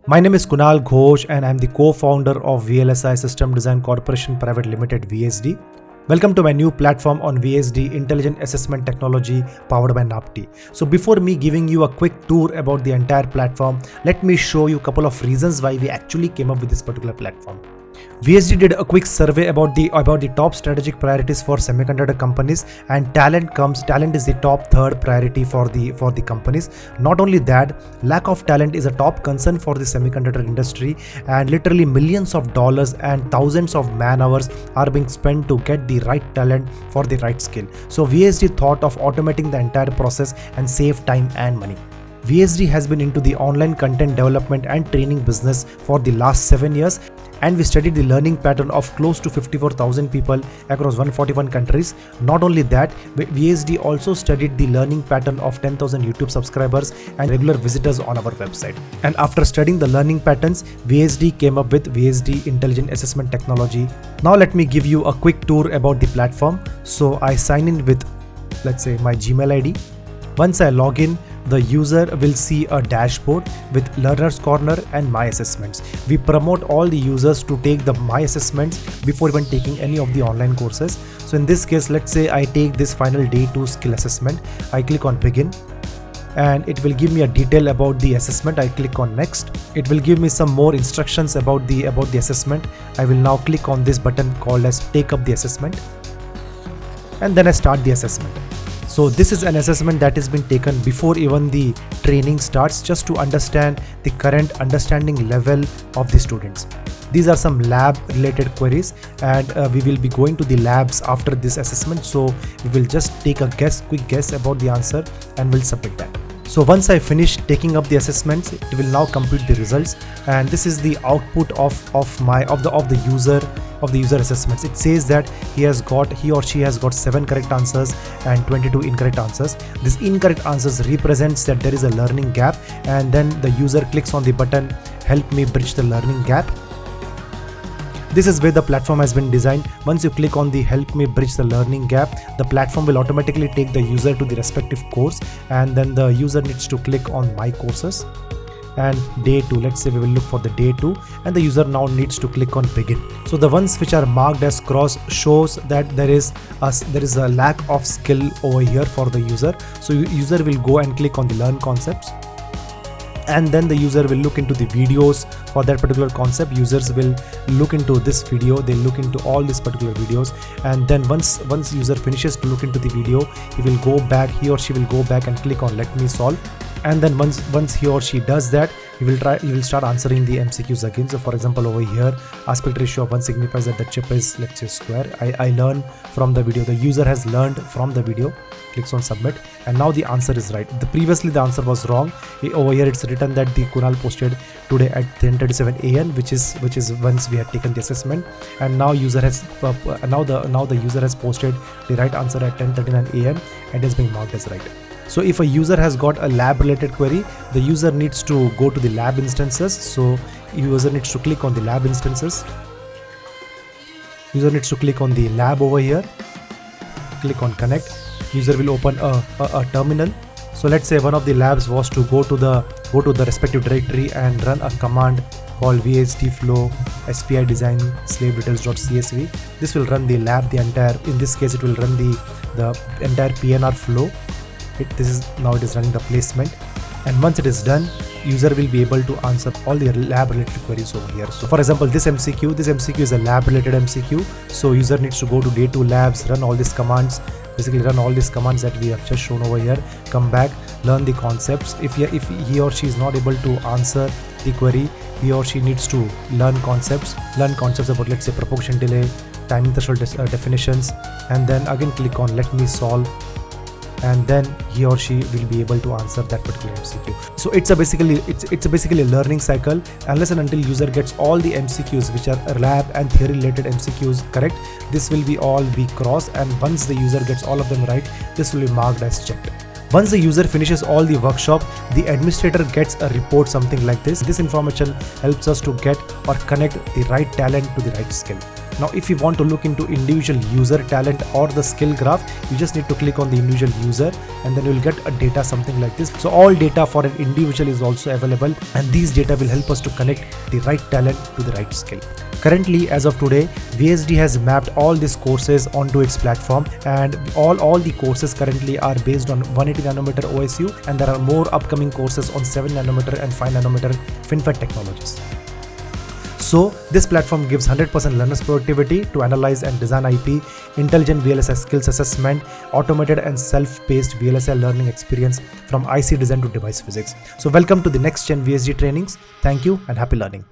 My name is Kunal Ghosh and I'm the co-founder of VLSI System Design Corporation Private Limited VSD. Welcome to my new platform on VSD, Intelligent Assessment Technology powered by NAPTI. So before me giving you a quick tour about the entire platform, let me show you a couple of reasons why we actually came up with this particular platform. VSD did a quick survey about the top strategic priorities for semiconductor companies, and talent is the top third priority for the companies. Not only that, lack of talent is a top concern for the semiconductor industry, and literally millions of dollars and thousands of man hours are being spent to get the right talent for the right skill. So VSD thought of automating the entire process and save time and money. VSD has been into the online content development and training business for the last 7 years, and we studied the learning pattern of close to 54,000 people across 141 countries. Not only that, VSD also studied the learning pattern of 10,000 YouTube subscribers and regular visitors on our website. And after studying the learning patterns, VSD came up with VSD Intelligent Assessment Technology. Now let me give you a quick tour about the platform. So I sign in with, let's say, my Gmail ID. Once I log in, the user will see a dashboard with Learner's Corner and My Assessments. We promote all the users to take the My Assessments before even taking any of the online courses. So in this case, let's say I take this final day 2 skill assessment. I click on begin and it will give me a detail about the assessment. I click on next. It will give me some more instructions about the assessment. I will now click on this button called as take up the assessment, and then I start the assessment. So this is an assessment that has been taken before even the training starts, just to understand the current understanding level of the students. These are some lab related queries, and we will be going to the labs after this assessment. So we will just take a quick guess about the answer and we'll submit that. So once I finish taking up the assessments, it will now compute the results, and this is the output of the user assessments. It says that he or she has got 7 correct answers and 22 incorrect answers. These incorrect answers represents that there is a learning gap, and then the user clicks on the button help me bridge the learning gap. This is where the platform has been designed. Once you click on the help me bridge the learning gap, the platform will automatically take the user to the respective course, and then the user needs to click on my courses and day 2. Let's say we will look for the day 2, and the user now needs to click on begin. So the ones which are marked as cross shows that there is a lack of skill over here for the user. So user will go and click on the learn concepts, and then the user will look into the videos for that particular concept. Users will look into this video, they look into all these particular videos, and then once user finishes to look into the video, he or she will go back and click on let me solve. And then once he or she does that, he will start answering the MCQs again. So for example, over here, aspect ratio of 1 signifies that the chip is, let's say, square. I learn from the video. The user has learned from the video, clicks on submit, and now the answer is right. Previously the answer was wrong. Over here it's written that the Kunal posted today at 10:37 AM, which is once we had taken the assessment, and now the user has posted the right answer at 10:39 AM and is being marked as right. So if a user has got a lab related query, the user needs to go to the lab instances. So user needs to click on the lab instances. User needs to click on the lab over here. Click on connect. User will open a terminal. So let's say one of the labs was to go to the respective directory and run a command called VSD flow SPI design slave details.csv. This will run the lab, in this case it will run the entire PNR flow. It is running the placement, and once it is done, user will be able to answer all the lab related queries over here. So for example, this MCQ is a lab related MCQ. So user needs to go to day 2 labs, run all these commands, that we have just shown over here, come back, learn the concepts. If he or she is not able to answer the query, he or she needs to learn concepts about, let's say, propagation delay, timing threshold definitions, and then again click on let me solve, and then he or she will be able to answer that particular MCQ. So it's basically a learning cycle. Unless and until user gets all the MCQs, which are lab and theory related MCQs, correct, this will be crossed, and once the user gets all of them right, this will be marked as checked. Once the user finishes all the workshop, the administrator gets a report something like this. This information helps us to get or connect the right talent to the right skill. Now if you want to look into individual user talent or the skill graph, you just need to click on the individual user and then you'll get a data something like this. So all data for an individual is also available, and these data will help us to connect the right talent to the right skill. Currently, as of today, VSD has mapped all these courses onto its platform, and all the courses currently are based on 180 nanometer OSU, and there are more upcoming courses on 7 nanometer and 5 nanometer FinFET technologies. So this platform gives 100% learners productivity to analyze and design IP, intelligent VLSI skills assessment, automated and self-paced VLSI learning experience from IC design to device physics. So welcome to the next gen VSD trainings. Thank you and happy learning.